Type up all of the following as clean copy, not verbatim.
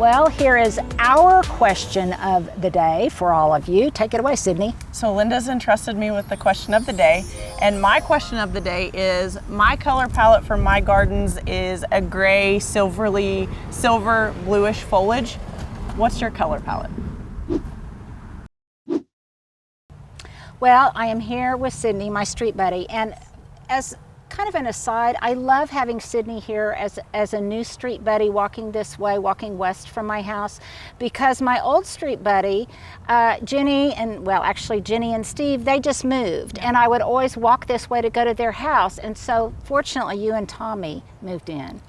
Well, here is our question of the day for all of you. Take it away, Sydney. So Linda's entrusted me with the question of the day, and my question of the day is, my color palette for my gardens is a gray, silver bluish foliage. What's your color palette? Well, I am here with Sydney, my street buddy, and as kind of an aside, I love having Sydney here as a new street buddy walking this way, walking west from my house, because my old street buddy, Jenny and Steve, they just moved, and I would always walk this way to go to their house, and so fortunately you and Tommy moved in.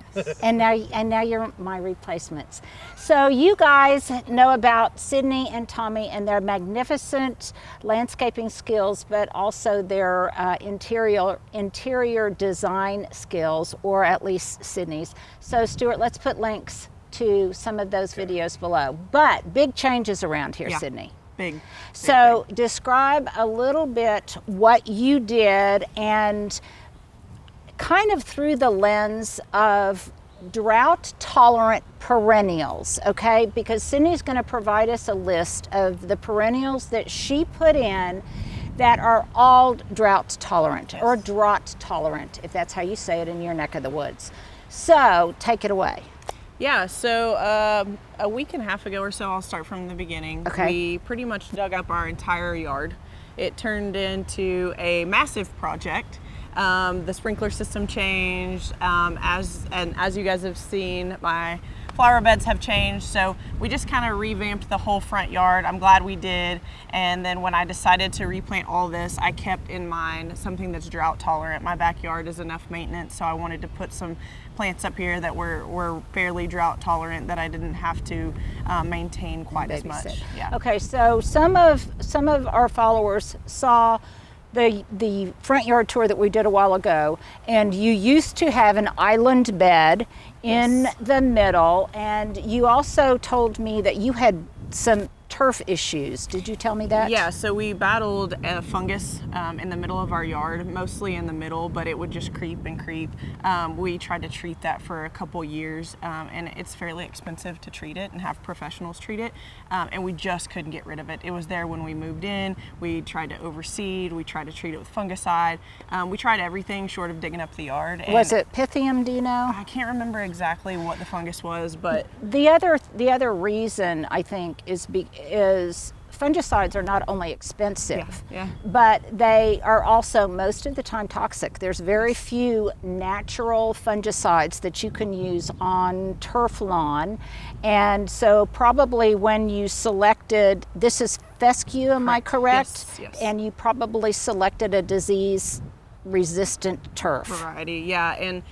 and now you're my replacements. So you guys know about Sydney and Tommy and their magnificent landscaping skills, but also their interior design skills, or at least Sydney's. So Stuart, let's put links to some of those videos below. But big changes around here, Sydney. Big. So describe a little bit what you did, and kind of through the lens of drought tolerant perennials, okay? Because Sydney's going to provide us a list of the perennials that she put in that are all drought tolerant, or drought tolerant, if that's how you say it in your neck of the woods. So take it away. Yeah, so a week and a half ago or so, I'll start from the beginning. Okay. We pretty much dug up our entire yard. It turned into a massive project. The sprinkler system changed, as you guys have seen, my flower beds have changed, so we just kind of revamped the whole front yard. I'm glad we did. And then when I decided to replant all this, I kept in mind something that's drought tolerant. My backyard is enough maintenance, so I wanted to put some plants up here that were fairly drought tolerant, that I didn't have to maintain quite as much. Yeah. Okay, so some of our followers saw the front yard tour that we did a while ago, and you used to have an island bed in the middle, and you also told me that you had some turf issues. Did you tell me that? Yeah, so we battled a fungus in the middle of our yard, mostly in the middle, but it would just creep and creep. We tried to treat that for a couple years, and it's fairly expensive to treat it and have professionals treat it, and we just couldn't get rid of it. It was there when we moved in. We tried to overseed, we tried to treat it with fungicide. We tried everything short of digging up the yard. And was it Pythium, do you know? I can't remember exactly what the fungus was, but the other reason, I think, is fungicides are not only expensive, but they are also most of the time toxic. There's very few natural fungicides that you can use on turf lawn, and so probably when you selected, this is fescue, am I correct? Yes. And you probably selected a disease-resistant turf. Variety, yeah, and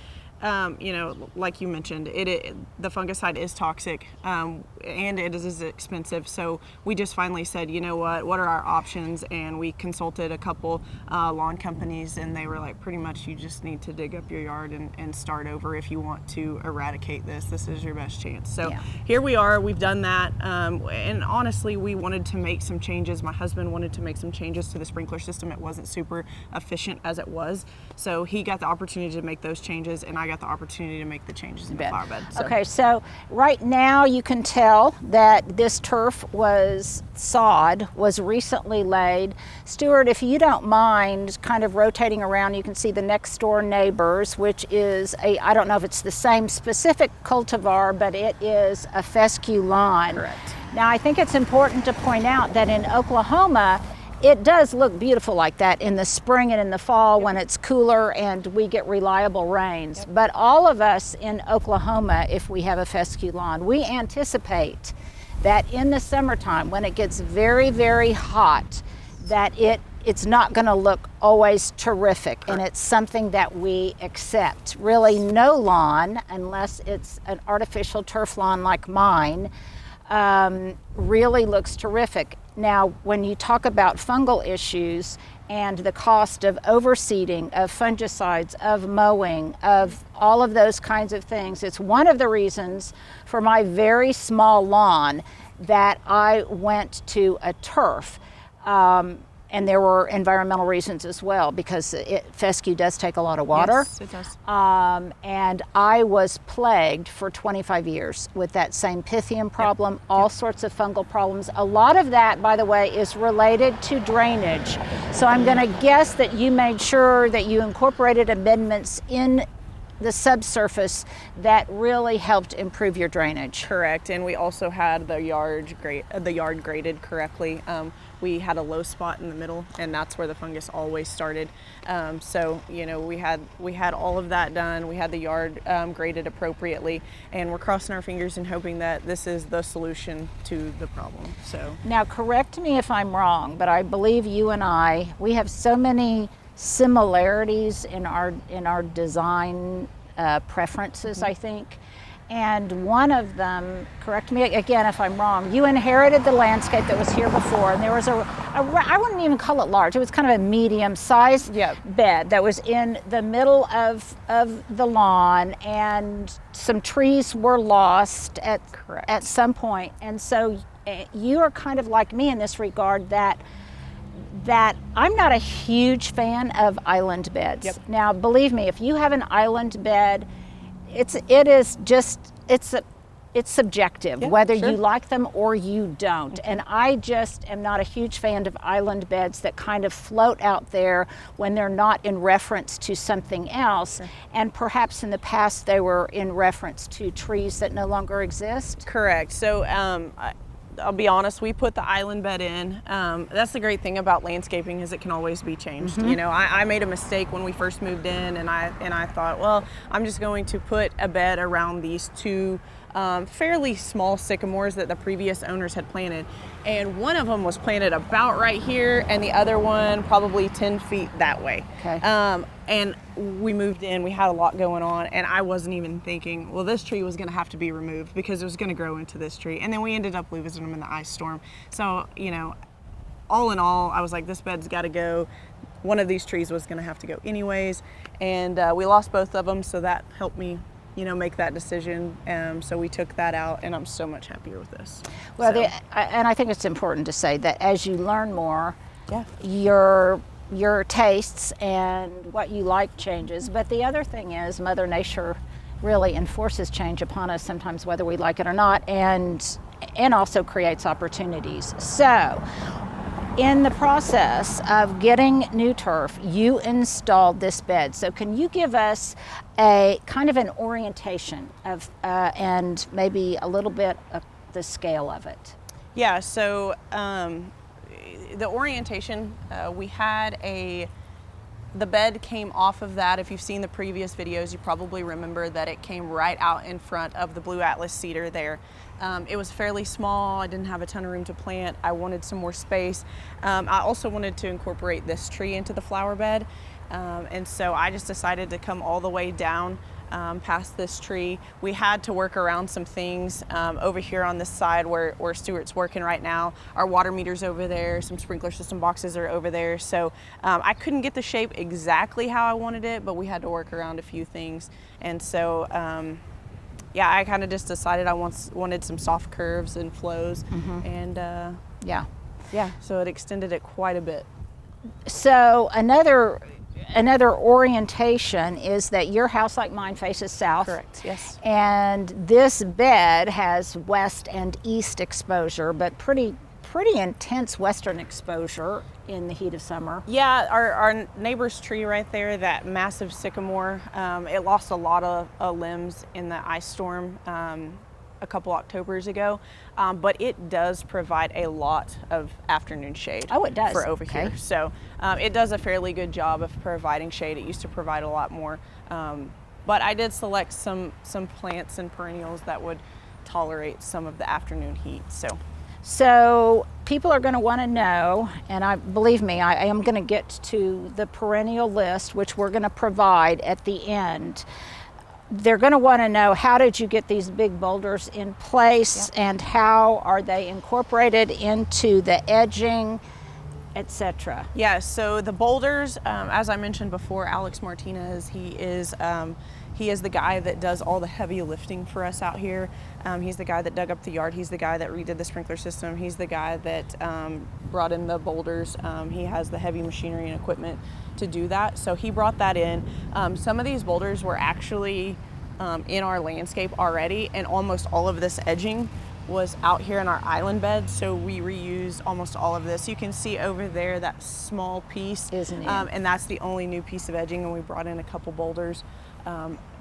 you know, like you mentioned, the fungicide is toxic, and it is expensive. So we just finally said, you know what are our options? And we consulted a couple lawn companies, and they were like, pretty much you just need to dig up your yard and start over if you want to eradicate this. This is your best chance. So here we are, we've done that. And honestly, we wanted to make some changes. My husband wanted to make some changes to the sprinkler system. It wasn't super efficient as it was. So he got the opportunity to make those changes, and I got the opportunity to make the changes in the flower bed. So. Okay, so right now you can tell that this turf was recently laid. Stuart, if you don't mind kind of rotating around, you can see the next door neighbors, which is I don't know if it's the same specific cultivar, but it is a fescue lawn. Correct. Now I think it's important to point out that in Oklahoma, it does look beautiful like that in the spring and in the fall when it's cooler and we get reliable rains. But all of us in Oklahoma, if we have a fescue lawn, we anticipate that in the summertime when it gets very, very hot, that it's not going to look always terrific. And it's something that we accept. Really, no lawn, unless it's an artificial turf lawn like mine, really looks terrific. Now, when you talk about fungal issues and the cost of overseeding, of fungicides, of mowing, of all of those kinds of things, it's one of the reasons for my very small lawn that I went to a turf. And there were environmental reasons as well, because fescue does take a lot of water. Yes, it does. And I was plagued for 25 years with that same Pythium problem, all sorts of fungal problems. A lot of that, by the way, is related to drainage. So I'm going to guess that you made sure that you incorporated amendments in the subsurface that really helped improve your drainage. Correct, and we also had the yard graded correctly. We had a low spot in the middle, and that's where the fungus always started. So you know, we had all of that done. We had the yard graded appropriately, and we're crossing our fingers and hoping that this is the solution to the problem. So now, correct me if I'm wrong, but I believe you and we have so many similarities in our design preferences, I think. And one of them, correct me again if I'm wrong, you inherited the landscape that was here before, and there was I wouldn't even call it large, it was kind of a medium-sized bed that was in the middle of the lawn, and some trees were lost at some point. And so you are kind of like me in this regard, that I'm not a huge fan of island beds. Yep. Now, believe me, if you have an island bed, it's subjective, whether you like them or you don't. And I just am not a huge fan of island beds that kind of float out there when they're not in reference to something else. Sure. And perhaps in the past they were in reference to trees that no longer exist. Correct. So I'll be honest, we put the island bed in. That's the great thing about landscaping, is it can always be changed. You know, I made a mistake when we first moved in, and I thought, well, I'm just going to put a bed around these two fairly small sycamores that the previous owners had planted. And one of them was planted about right here, and the other one probably 10 feet that way. Okay. And we moved in, we had a lot going on, and I wasn't even thinking, well, this tree was gonna have to be removed because it was gonna grow into this tree. And then we ended up losing them in the ice storm. So, you know, all in all, I was like, this bed's gotta go. One of these trees was gonna have to go anyways. And we lost both of them, so that helped me, you know, make that decision. So we took that out, and I'm so much happier with this. Well, and I think it's important to say that as you learn more, your tastes and what you like changes. But the other thing is, Mother Nature really enforces change upon us sometimes, whether we like it or not, and also creates opportunities. So in the process of getting new turf, you installed this bed. So can you give us a kind of an orientation of and maybe a little bit of the scale of it? Yeah, so the orientation, we had the bed came off of that. If you've seen the previous videos, you probably remember that it came right out in front of the Blue Atlas cedar there. It was fairly small. I didn't have a ton of room to plant. I wanted some more space. I also wanted to incorporate this tree into the flower bed. And so I just decided to come all the way down past this tree. We had to work around some things over here on this side where Stuart's working right now. Our water meter's over there, some sprinkler system boxes are over there. So I couldn't get the shape exactly how I wanted it, but we had to work around a few things. And so yeah, I kind of just decided I wanted some soft curves and flows. And so it extended it quite a bit. So another orientation is that your house, like mine, faces south. Correct, yes. And this bed has west and east exposure, but pretty intense western exposure in the heat of summer. Yeah, our neighbor's tree right there, that massive sycamore, it lost a lot of limbs in the ice storm a couple Octobers ago, but it does provide a lot of afternoon shade. Oh, it does. For over here. So it does a fairly good job of providing shade. It used to provide a lot more, but I did select some plants and perennials that would tolerate some of the afternoon heat. So people are going to want to know, and believe me, I am going to get to the perennial list, which we're going to provide at the end. They're going to want to know, how did you get these big boulders in place, and how are they incorporated into the edging, etc.? Yeah, so the boulders, as I mentioned before, Alex Martinez, he is the guy that does all the heavy lifting for us out here. He's the guy that dug up the yard. He's the guy that redid the sprinkler system. He's the guy that brought in the boulders. He has the heavy machinery and equipment to do that. So he brought that in. Some of these boulders were actually in our landscape already, and almost all of this edging was out here in our island bed, so we reused almost all of this. You can see over there that small piece, isn't it? And that's the only new piece of edging, and we brought in a couple boulders.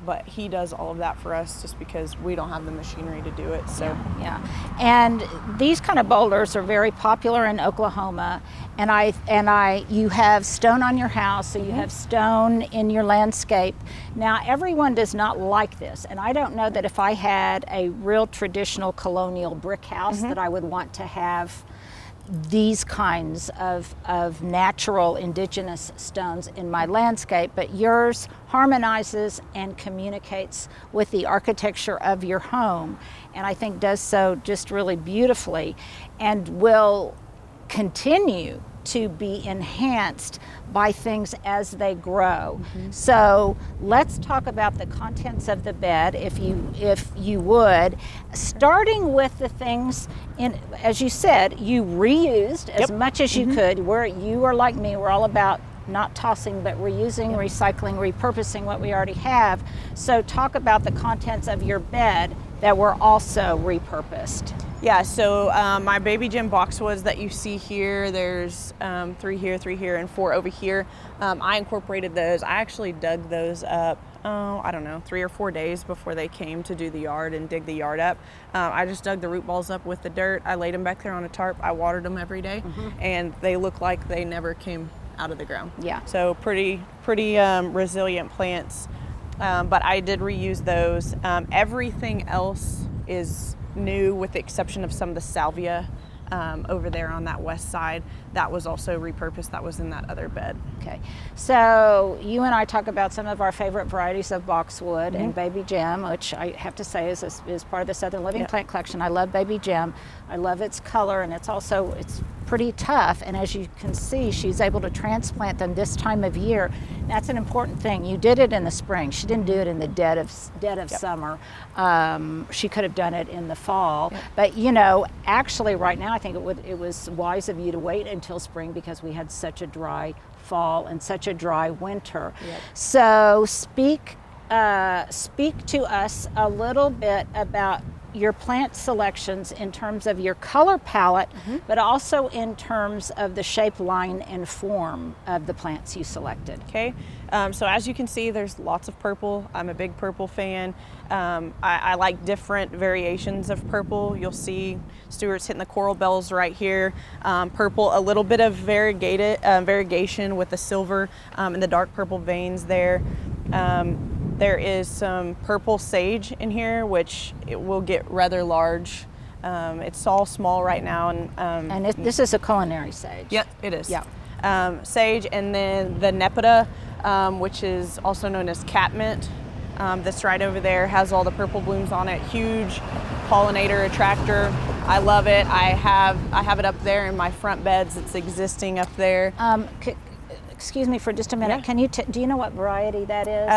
But he does all of that for us just because we don't have the machinery to do it. So yeah. And these kind of boulders are very popular in Oklahoma. And you have stone on your house, so you have stone in your landscape. Now, everyone does not like this, and I don't know that if I had a real traditional colonial brick house that I would want to have these kinds of natural indigenous stones in my landscape, but yours harmonizes and communicates with the architecture of your home, and I think does so just really beautifully, and will continue to be enhanced by things as they grow. So let's talk about the contents of the bed, if you would, starting with the things as you said, you reused as much as you could. You are like me, we're all about not tossing, but reusing, recycling, repurposing what we already have. So talk about the contents of your bed that were also repurposed. Yeah, so my baby gem boxwoods that you see here, there's 3 here, and 4 over here. I incorporated those. I actually dug those up, I don't know, 3 or 4 days before they came to do the yard and dig the yard up. I just dug the root balls up with the dirt. I laid them back there on a tarp. I watered them every day, and they look like they never came out of the ground. Yeah. So pretty resilient plants. But I did reuse those. Everything else is new with the exception of some of the salvia over there on that west side. That was also repurposed. That was in that other bed. Okay, so you and I talk about some of our favorite varieties of boxwood and baby gem, which I have to say is part of the Southern Living Plant Collection. I love baby gem. I love its color, and it's pretty tough, and as you can see, she's able to transplant them this time of year. That's an important thing. You did it in the spring. She didn't do it in the dead of summer. She could have done it in the fall, but actually right now I think it was wise of you to wait until spring because we had such a dry fall and such a dry winter. So speak to us a little bit about your plant selections in terms of your color palette, but also in terms of the shape, line, and form of the plants you selected. Okay, so as you can see, there's lots of purple. I'm a big purple fan. I like different variations of purple. You'll see Stuart's hitting the coral bells right here. Purple, a little bit of variegation with the silver and the dark purple veins there. There is some purple sage in here, which it will get rather large. It's all small right now. And this is a culinary sage. Yep, it is. Yeah. Sage, and then the Nepeta, which is also known as catmint. That's right over there, has all the purple blooms on it. Huge pollinator attractor. I love it. I have it up there in my front beds. It's existing up there. Excuse me for just a minute. Can you do you know what variety that is?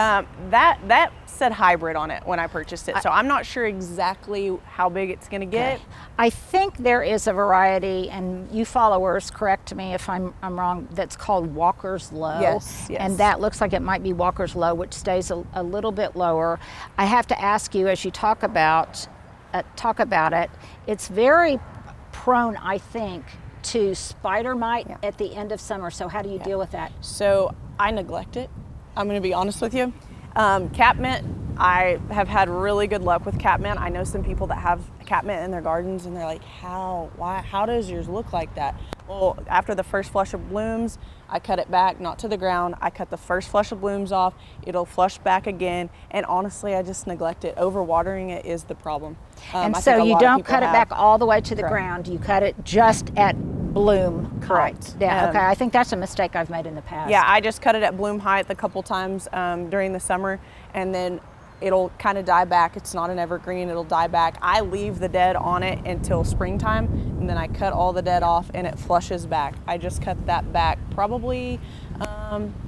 That said hybrid on it when I purchased it, so I'm not sure exactly how big it's going to get. Okay. I think there is a variety, and you followers correct me if I'm wrong, that's called Walker's Low. Yes. And that looks like it might be Walker's Low, which stays a little bit lower. I have to ask you, as you talk about it, it's very prone, I think, to spider mite at the end of summer. So how do you deal with that? So I neglect it. I'm going to be honest with you. Catmint, I have had really good luck with catmint. I know some people that have catmint in their gardens, and they're like, how does yours look like that? Well, after the first flush of blooms, I cut it back, not to the ground. I cut the first flush of blooms off. It'll flush back again. And honestly, I just neglect it. Overwatering it is the problem. And so you don't cut it back all the way to the ground. You cut it just at bloom. Correct. Height. Yeah. Okay. I think that's a mistake I've made in the past. Yeah, I just cut it at bloom height a couple times during the summer, and then it'll kind of die back. It's not an evergreen, it'll die back. I leave the dead on it until springtime, and then I cut all the dead off and it flushes back. I just cut that back probably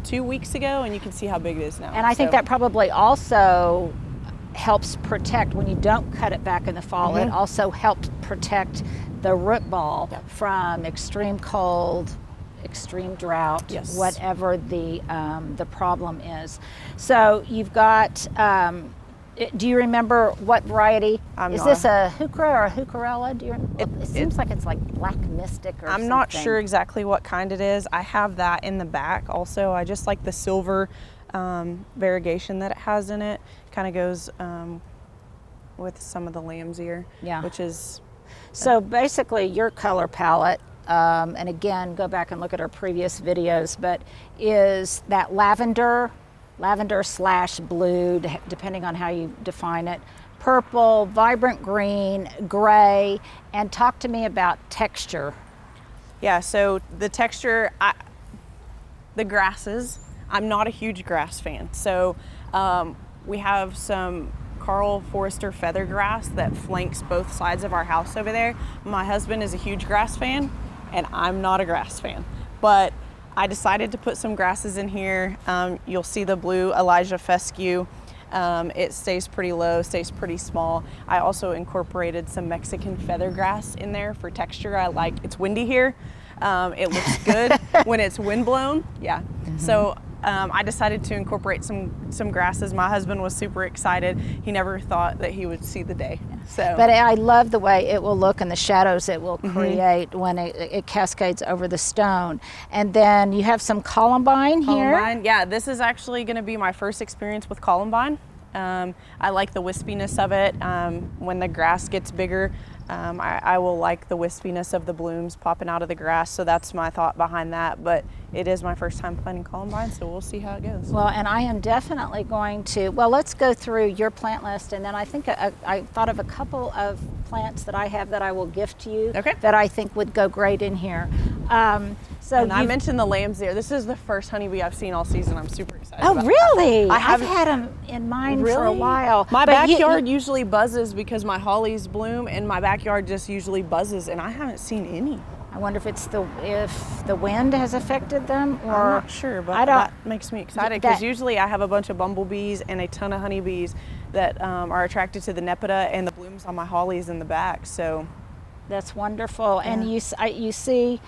2 weeks ago, and you can see how big it is now. And I think that probably also helps protect, when you don't cut it back in the fall, it also helps protect the root ball Yep. from extreme cold, extreme drought, Yes. whatever the problem is. So you've got. Do you remember what variety? Is this a Heuchera or a Heucherella? It seems like it's like Black Mystic or something. I'm not sure exactly what kind it is. I have that in the back also. I just like the silver variegation that it has in it. Kind of goes with some of the lamb's ear, Yeah. which is... So basically your color palette, and again, go back and look at our previous videos, but is that lavender slash blue, depending on how you define it, purple, vibrant green, gray, and talk to me about texture. Yeah, so the texture, the grasses, I'm not a huge grass fan. So we have some Carl Forrester feather grass that flanks both sides of our house over there. My husband is a huge grass fan, and I'm not a grass fan. But I decided to put some grasses in here. You'll see the blue Elijah fescue. It stays pretty low, stays pretty small. I also incorporated some Mexican feather grass in there for texture. It's windy here. It looks good when it's wind blown. Yeah. Mm-hmm. So I decided to incorporate some grasses. My husband was super excited. He never thought that he would see the day. So, but I love the way it will look and the shadows it will create when it cascades over the stone. And then you have some Columbine here. Columbine, yeah, this is actually going to be my first experience with Columbine. I like the wispiness of it. When the grass gets bigger, I will like the wispiness of the blooms popping out of the grass. So that's my thought behind that. But it is my first time planting Columbine, so we'll see how it goes. Well, and I am definitely going to, let's go through your plant list, and then I think I thought of a couple of plants that I have that I will gift to you that I think would go great in here. And I mentioned the lamb's ear. This is the first honeybee I've seen all season. I'm super excited about really? that. I've had them in mine for a while. My backyard usually buzzes because my hollies bloom, and my backyard just usually buzzes, and I haven't seen any. I wonder if if the wind has affected them, or I'm not sure, but that makes me excited because usually I have a bunch of bumblebees and a ton of honeybees that are attracted to the Nepeta and the blooms on my hollies in the back. So that's wonderful. Yeah. And you see,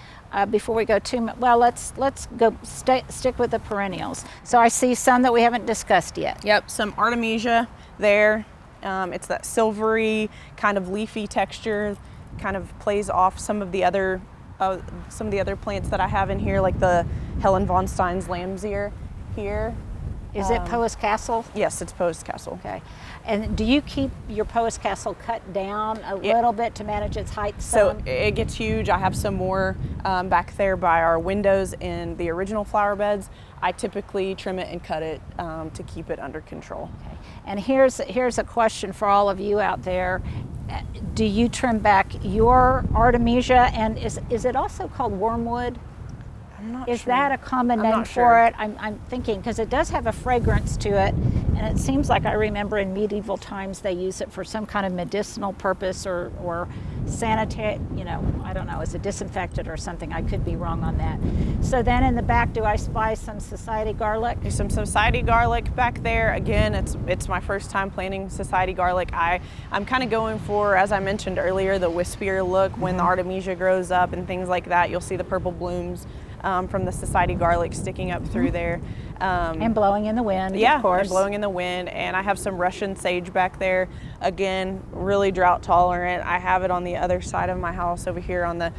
before we go too much, let's go stick with the perennials. So I see some that we haven't discussed yet. Yep, some Artemisia there. It's that silvery kind of leafy texture. Kind of plays off some of the other plants that I have in here, like the Helen von Stein's lamb's ear here. Is it Poes Castle? Yes, it's Poes Castle. Okay. And do you keep your Poes Castle cut down a little bit to manage its height? So it gets huge. I have some more back there by our windows in the original flower beds. I typically trim it and cut it to keep it under control. Okay. And here's a question for all of you out there. Do you trim back your Artemisia, and is it also called wormwood? I'm not Is sure. that a common name for it? I'm thinking, because it does have a fragrance to it, and it seems like I remember in medieval times they use it for some kind of medicinal purpose or sanitary, I don't know, as a disinfectant or something. I could be wrong on that. So then in the back, do I spy some society garlic? There's some society garlic back there. Again, it's my first time planting society garlic. I'm kind of going for, as I mentioned earlier, the wispier look when the Artemisia grows up and things like that. You'll see the purple blooms from the society garlic sticking up through there. And blowing in the wind, of course. And blowing in the wind. And I have some Russian sage back there. Again, really drought tolerant. I have it on the other side of my house over here on the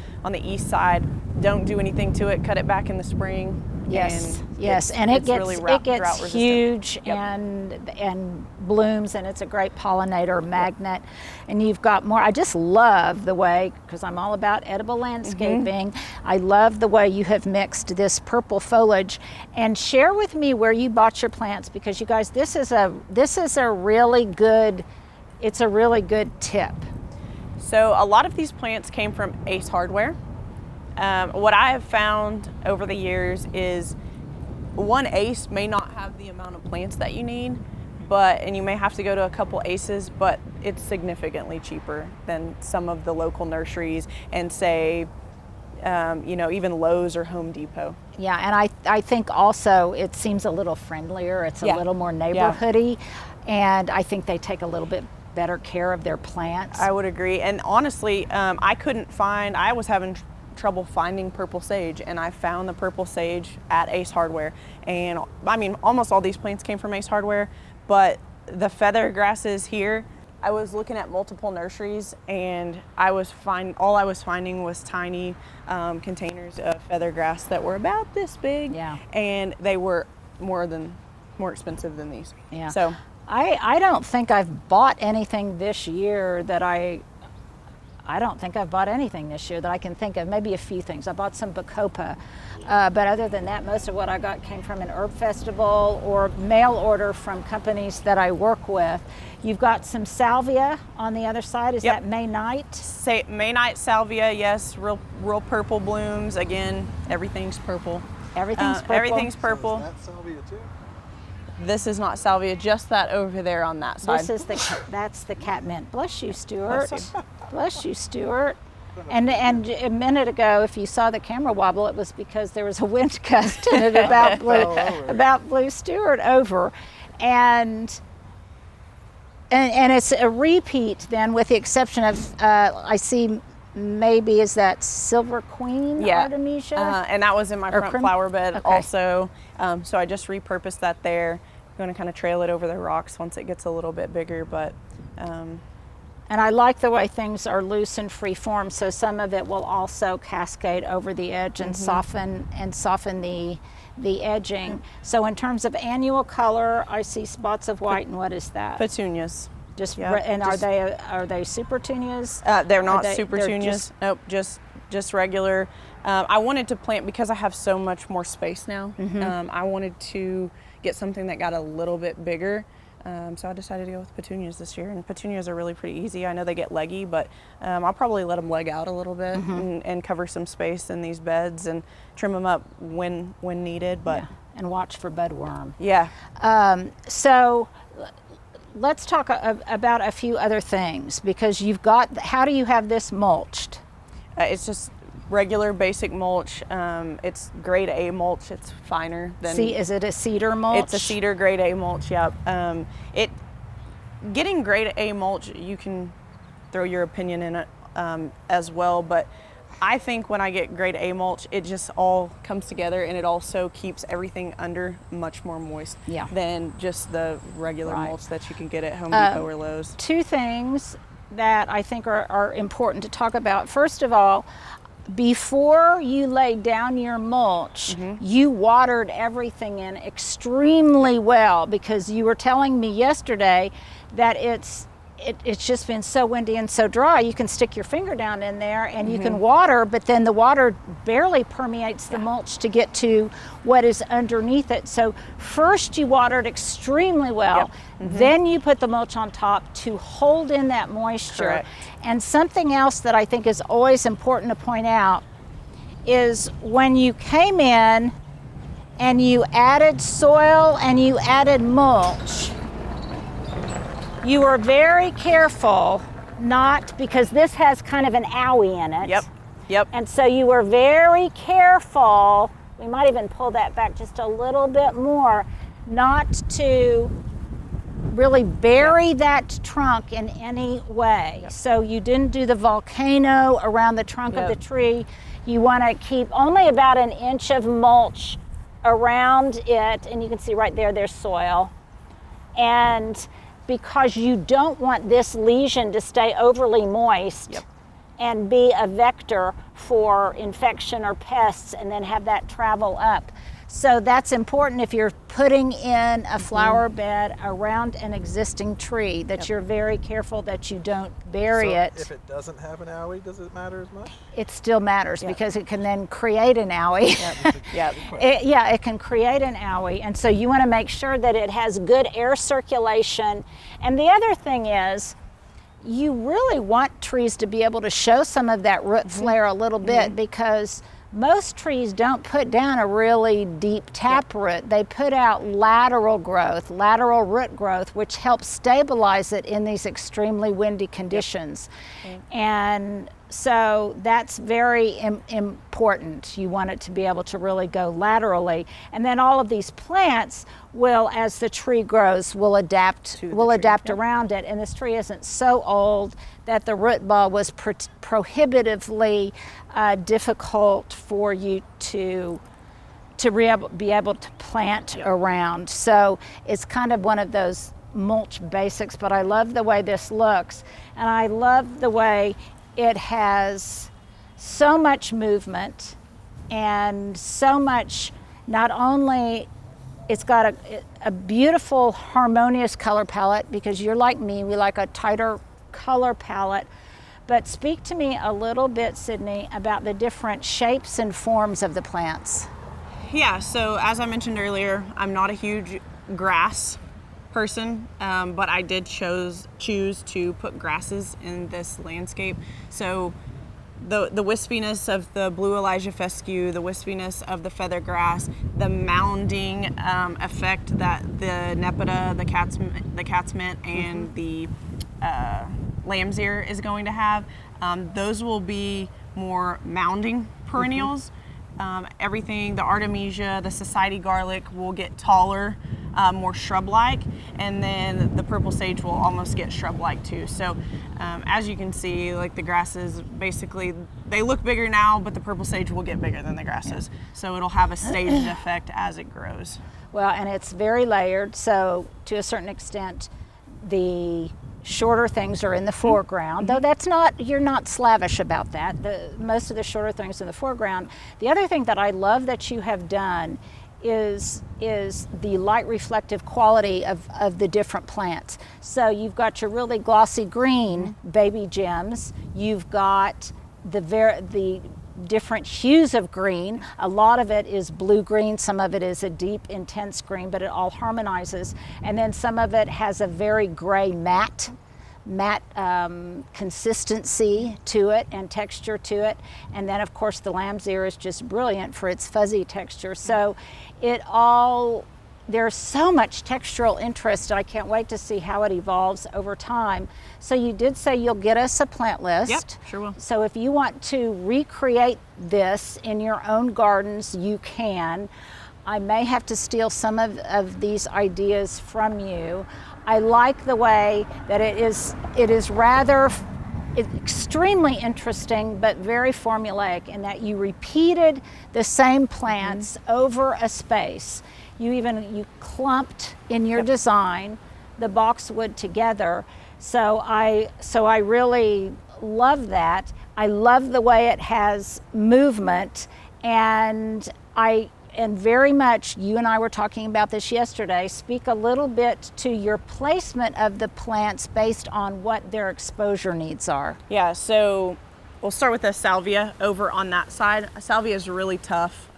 east side. Don't do anything to it. Cut it back in the spring. Yes, and it gets huge and blooms, and it's a great pollinator magnet. And you've got more. I just love the way, because I'm all about edible landscaping. I love the way you have mixed this purple foliage. And share with me where you bought your plants, because you guys, this is a really good. It's a really good tip. So a lot of these plants came from Ace Hardware. What I have found over the years is one Ace may not have the amount of plants that you need, and you may have to go to a couple Aces, but it's significantly cheaper than some of the local nurseries and say, even Lowe's or Home Depot. Yeah, and I think also it seems a little friendlier. It's a little more neighborhoody, and I think they take a little bit better care of their plants. I would agree. And honestly, I was having trouble finding purple sage, and I found the purple sage at Ace Hardware. And I mean, almost all these plants came from Ace Hardware, but the feather grasses here, I was looking at multiple nurseries, and all I was finding was tiny containers of feather grass that were about this big, and they were more expensive than these. Yeah. So I don't think I've bought anything this year that I don't think I've bought anything this year that I can think of. Maybe a few things. I bought some bacopa, but other than that, most of what I got came from an herb festival or mail order from companies that I work with. You've got some salvia on the other side. Is that May night? May night salvia, yes, real purple blooms. Again, everything's purple. Everything's purple. Everything's purple. So is that salvia too? This is not salvia, just that over there on that side. That's the catmint. Bless you, Stuart. Bless you, Stuart. And a minute ago, if you saw the camera wobble, it was because there was a wind gust and it about blew Stuart over, and it's a repeat then, with the exception of I see maybe is that Silver Queen Artemisia, and that was in my front flower bed also. So I just repurposed that there. I'm going to kind of trail it over the rocks once it gets a little bit bigger, but. And I like the way things are loose and free form, so some of it will also cascade over the edge and soften the edging. So in terms of annual color, I see spots of white, and what is that? Petunias. Are they super petunias? They're not super petunias. Nope, just regular. I wanted to plant, because I have so much more space now. I wanted to get something that got a little bit bigger. So I decided to go with petunias this year, and petunias are really pretty easy. I know they get leggy, but I'll probably let them leg out a little bit and cover some space in these beds and trim them up when needed. But and watch for budworm. Yeah. So let's talk about a few other things, because how do you have this mulched? It's just regular basic mulch. It's grade A mulch. It's finer than. Is it a cedar mulch? It's a cedar grade A mulch. Yep. Getting grade A mulch, you can throw your opinion in it as well, but I think when I get grade A mulch, it just all comes together, and it also keeps everything under much more moist than just the regular mulch that you can get at Home Depot or Lowe's. Two things that I think are important to talk about. First of all, before you laid down your mulch, you watered everything in extremely well, because you were telling me yesterday that it's just been so windy and so dry. You can stick your finger down in there and you can water, but then the water barely permeates the mulch to get to what is underneath it. So first you watered extremely well, then you put the mulch on top to hold in that moisture. Correct. And something else that I think is always important to point out is when you came in and you added soil and you added mulch, you were very careful because this has kind of an owie in it. Yep. And so you were very careful, we might even pull that back just a little bit more, not to really bury that trunk in any way. So you didn't do the volcano around the trunk of the tree. You want to keep only about an inch of mulch around it, and you can see right there, there's soil. And because you don't want this lesion to stay overly moist and be a vector for infection or pests and then have that travel up. So that's important if you're putting in a flower bed around an existing tree, that you're very careful that you don't bury it. If it doesn't have an owie, does it matter as much? It still matters because it can then create an owie. It can create an owie. And so you want to make sure that it has good air circulation. And the other thing is, you really want trees to be able to show some of that root flare a little bit, because most trees don't put down a really deep taproot. They put out lateral root growth, which helps stabilize it in these extremely windy conditions. And So that's very important. You want it to be able to really go laterally. And then all of these plants will, as the tree grows, will adapt around it. And this tree isn't so old that the root ball was prohibitively difficult for you to be able to plant around. So it's kind of one of those mulch basics, but I love the way this looks. And I love the way it has so much movement and so much, not only it's got a beautiful harmonious color palette, because you're like me, we like a tighter color palette. But speak to me a little bit, Sydney, about the different shapes and forms of the plants. Yeah, so as I mentioned earlier, I'm not a huge grass person, but I did choose to put grasses in this landscape. So the wispiness of the blue Elijah fescue, the wispiness of the feather grass, the mounding effect that the Nepeta, the cat's mint, and the lamb's ear is going to have, those will be more mounding perennials. Everything, the Artemisia, the society garlic will get taller, more shrub-like, and then the purple sage will almost get shrub-like too. So as you can see, like the grasses, basically, they look bigger now, but the purple sage will get bigger than the grasses. So it'll have a staged effect as it grows. Well, and it's very layered, so to a certain extent, the shorter things are in the foreground, though that's not, you're not slavish about that. Most of the shorter things in the foreground. The other thing that I love that you have done is the light reflective quality of the different plants. So you've got your really glossy green baby gems, you've got the different hues of green. A lot of it is blue-green, some of it is a deep, intense green, but it all harmonizes. And then some of it has a very gray matte consistency to it and texture to it. And then of course the lamb's ear is just brilliant for its fuzzy texture. So there's so much textural interest. I can't wait to see how it evolves over time. So you did say you'll get us a plant list. Yep, sure will. So if you want to recreate this in your own gardens, you can. I may have to steal some of these ideas from you. I like the way that it is rather extremely interesting, but very formulaic in that you repeated the same plants over a space. You clumped in your design the boxwood together. So I really love that. I love the way it has movement, and very much, you and I were talking about this yesterday, speak a little bit to your placement of the plants based on what their exposure needs are. Yeah, so we'll start with the salvia over on that side. Salvia is really tough.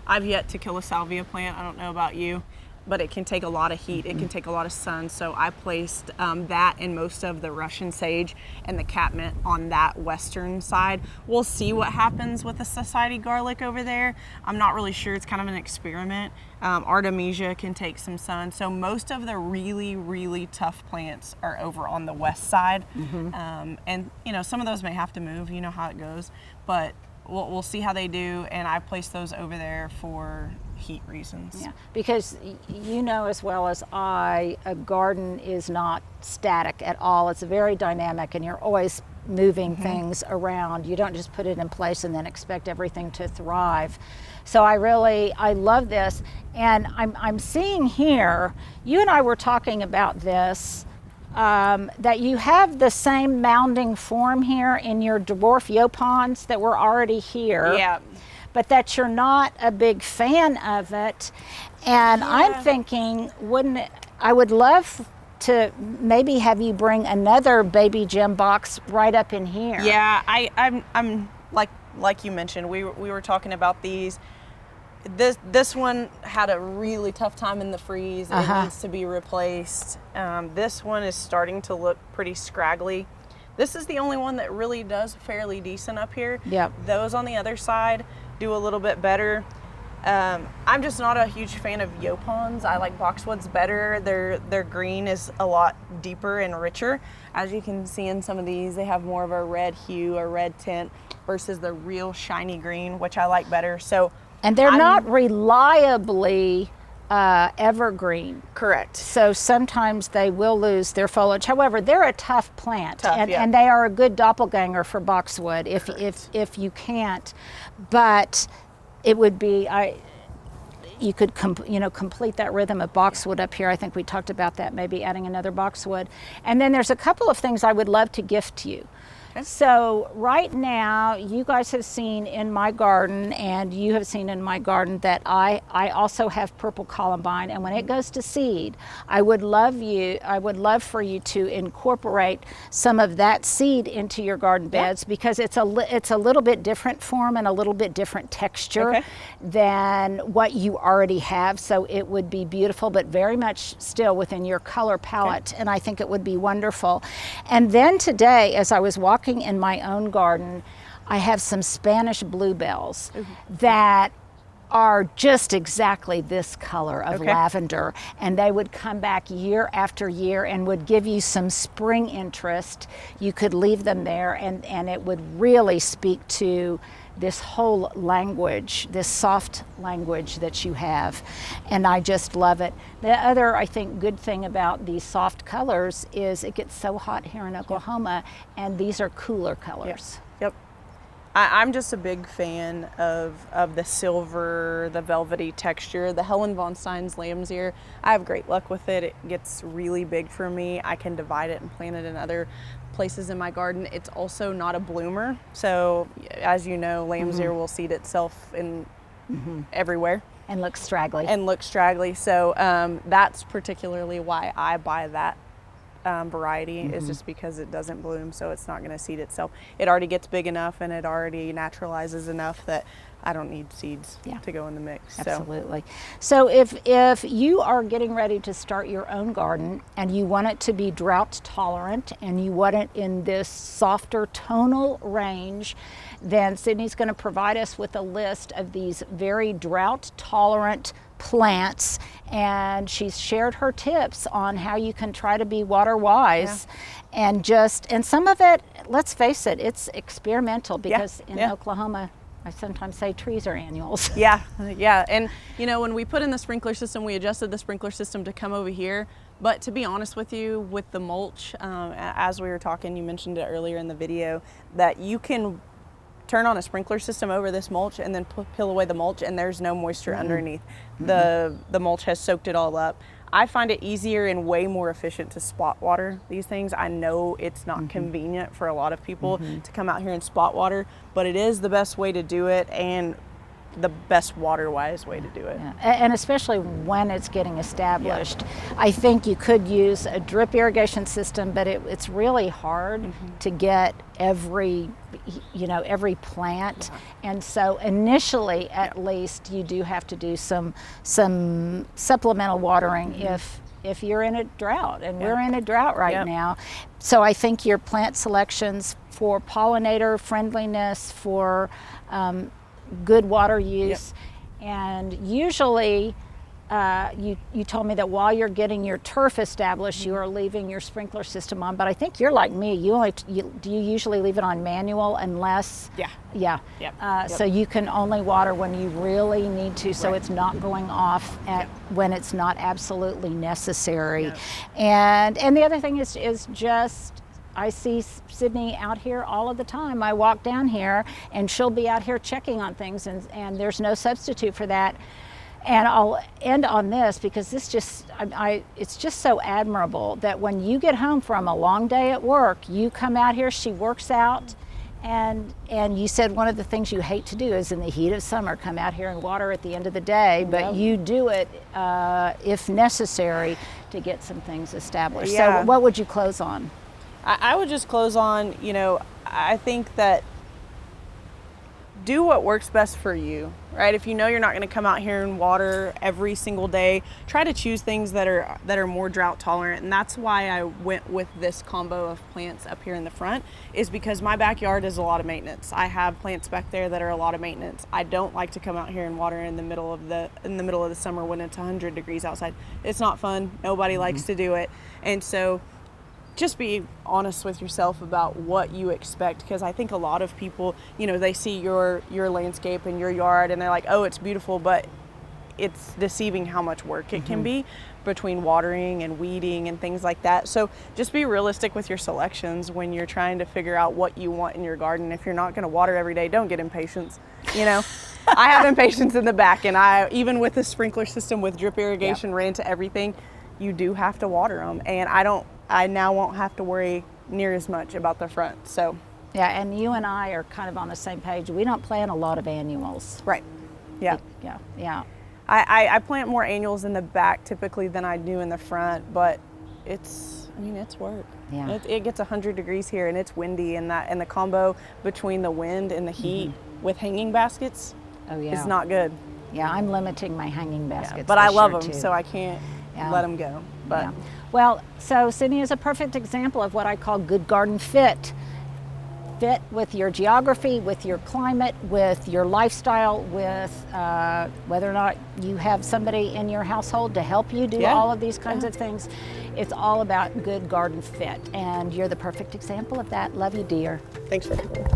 I've yet to kill a salvia plant. I don't know about you, but it can take a lot of heat. It can take a lot of sun. So I placed that and most of the Russian sage and the catmint on that western side. We'll see what happens with the society garlic over there. I'm not really sure. It's kind of an experiment. Artemisia can take some sun. So most of the really, really tough plants are over on the west side. And some of those may have to move. You know how it goes. But we'll see how they do. And I placed those over there for heat reasons. Yeah, because you know as well as I, a garden is not static at all. It's very dynamic, and you're always moving things around. You don't just put it in place and then expect everything to thrive. So I love this, and I'm seeing here, you and I were talking about this, that you have the same mounding form here in your dwarf yopons that were already here. Yeah. But that you're not a big fan of it. And I'm thinking, I would love to maybe have you bring another baby gem box right up in here. Yeah, I'm like you mentioned, we were talking about these. This one had a really tough time in the freeze. It needs to be replaced. This one is starting to look pretty scraggly. This is the only one that really does fairly decent up here. Yep. Those on the other side do a little bit better. I'm just not a huge fan of Yopons. I like boxwoods better. Their green is a lot deeper and richer. As you can see in some of these, they have more of a red hue, a red tint, versus the real shiny green, which I like better. So, and they're not reliably evergreen. Correct. So sometimes they will lose their foliage. However, they're a tough plant, Yeah. and they are a good doppelganger for boxwood if you can't. But it would be you could complete that rhythm of boxwood up here. I think we talked about that, maybe adding another boxwood. And then there's a couple of things I would love to gift you. Okay. So right now, you guys have seen in my garden, and you have seen in my garden, that I also have purple Columbine, and when it goes to seed, I would love for you to incorporate some of that seed into your garden beds, because it's a little bit different form and a little bit different texture than what you already have. So it would be beautiful, but very much still within your color palette, and I think it would be wonderful. And then today, as I was walking in my own garden, I have some Spanish bluebells that are just exactly this color of lavender, and they would come back year after year and would give you some spring interest. You could leave them there, and it would really speak to this whole language, this soft language that you have, and I just love it. The other, I think, good thing about these soft colors is it gets so hot here in Oklahoma, and these are cooler colors. Yep. I'm just a big fan of the silver, the velvety texture. The Helen von Stein's lamb's ear, I have great luck with it. It gets really big for me. I can divide it and plant it in other places in my garden. It's also not a bloomer, so as you know, lamb's ear will seed itself in everywhere and look straggly. So that's particularly why I buy that variety, is just because it doesn't bloom, so it's not going to seed itself. It already gets big enough and it already naturalizes enough that I don't need seeds to go in the mix. Absolutely. So if you are getting ready to start your own garden and you want it to be drought tolerant and you want it in this softer tonal range, then Sydney's going to provide us with a list of these very drought tolerant plants, and she's shared her tips on how you can try to be water wise, and some of it, let's face it, it's experimental, because in Oklahoma, I sometimes say trees are annuals. Yeah. And when we put in the sprinkler system, we adjusted the sprinkler system to come over here. But to be honest with you, with the mulch, as we were talking, you mentioned it earlier in the video, that you can turn on a sprinkler system over this mulch and then peel away the mulch, and there's no moisture underneath. The mulch has soaked it all up. I find it easier and way more efficient to spot water these things. I know it's not convenient for a lot of people to come out here and spot water, but it is the best way to do it, and the best water-wise way to do it. And especially when it's getting established. I think you could use a drip irrigation system, but it's really hard to get every plant. And so initially, at least, you do have to do some supplemental watering if you're in a drought, and we're in a drought right now. So I think your plant selections for pollinator friendliness, for good water use, and usually you told me that while you're getting your turf established, you are leaving your sprinkler system on, but I think you're like me. Do you usually leave it on manual unless so you can only water when you really need to, so it's not going off when it's not absolutely necessary. And the other thing is just, I see Sydney out here all of the time. I walk down here and she'll be out here checking on things, and there's no substitute for that. And I'll end on this, because it's just so admirable that when you get home from a long day at work, you come out here, she works out, and you said one of the things you hate to do is in the heat of summer come out here and water at the end of the day, but you do it if necessary to get some things established. So what would you close on? I would just close on, I think that do what works best for you, right? If you know you're not going to come out here and water every single day, try to choose things that are more drought tolerant. And that's why I went with this combo of plants up here in the front, is because my backyard is a lot of maintenance. I have plants back there that are a lot of maintenance. I don't like to come out here and water in the middle of the summer when it's 100 degrees outside. It's not fun. Nobody likes to do it. And so just be honest with yourself about what you expect, because I think a lot of people, you know, they see your landscape and your yard and they're like, oh, it's beautiful, but it's deceiving how much work it can be between watering and weeding and things like that. So just be realistic with your selections when you're trying to figure out what you want in your garden. If you're not going to water every day, don't get impatient. You know, I have impatience in the back, and even with the sprinkler system with drip irrigation ran to everything, you do have to water them. And I now won't have to worry near as much about the front. So Yeah, and you and I are kind of on the same page. We don't plant a lot of annuals. right. Yeah. Yeah. I plant more annuals in the back typically than I do in the front, but it's work. Yeah. It gets 100 degrees here and it's windy, and the combo between the wind and the heat with hanging baskets is not good. Yeah, I'm limiting my hanging baskets. But I this love year, them, too. so I can't let them go. But Yeah. Well, so Sydney is a perfect example of what I call good garden fit. Fit with your geography, with your climate, with your lifestyle, with whether or not you have somebody in your household to help you do all of these kinds of things. It's all about good garden fit, and you're the perfect example of that. Love you, dear. thanks for having me.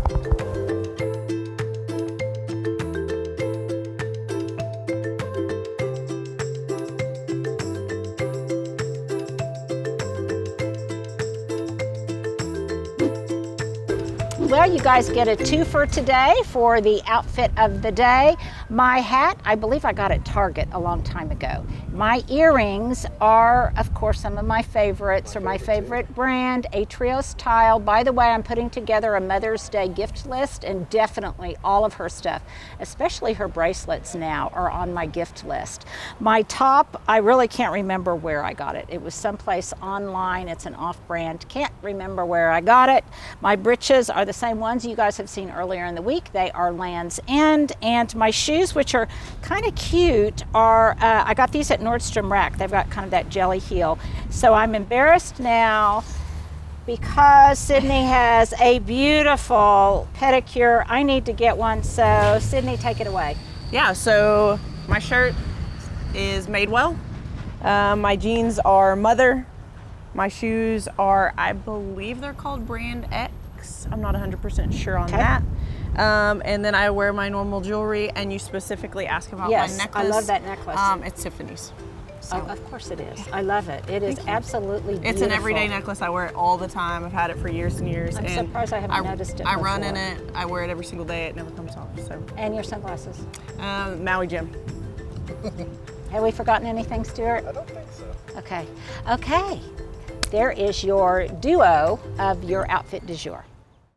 Well, you guys get a twofer today for the outfit of the day. My hat, I believe I got at Target a long time ago. My earrings are, of course, some of my favorites, or my favorite brand, Atrios Tile. By the way, I'm putting together a Mother's Day gift list, and definitely all of her stuff, especially her bracelets now, are on my gift list. My top, I really can't remember where I got it. It was someplace online. It's an off-brand. Can't remember where I got it. My breeches are the same ones you guys have seen earlier in the week. They are Land's End. And my shoes, which are kind of cute, are I got these at Nordstrom Rack. They've got kind of that jelly heel. So I'm embarrassed now because Sydney has a beautiful pedicure. I need to get one. So Sydney, take it away. Yeah, so my shirt is Madewell. My jeans are Mother. My shoes are, I believe they're called Brand X. I'm not 100% sure on that. And then I wear my normal jewelry, and you specifically ask about my necklace. I love that necklace. It's Tiffany's. So. Of course it is. I love it. It is absolutely beautiful. It's an everyday necklace. I wear it all the time. I've had it for years and years. I'm surprised I haven't noticed it I run before. in it. I wear it every single day. It never comes off. So. And your sunglasses. Maui Jim. Have we forgotten anything, Stuart? I don't think so. Okay. There is your duo of your outfit du jour.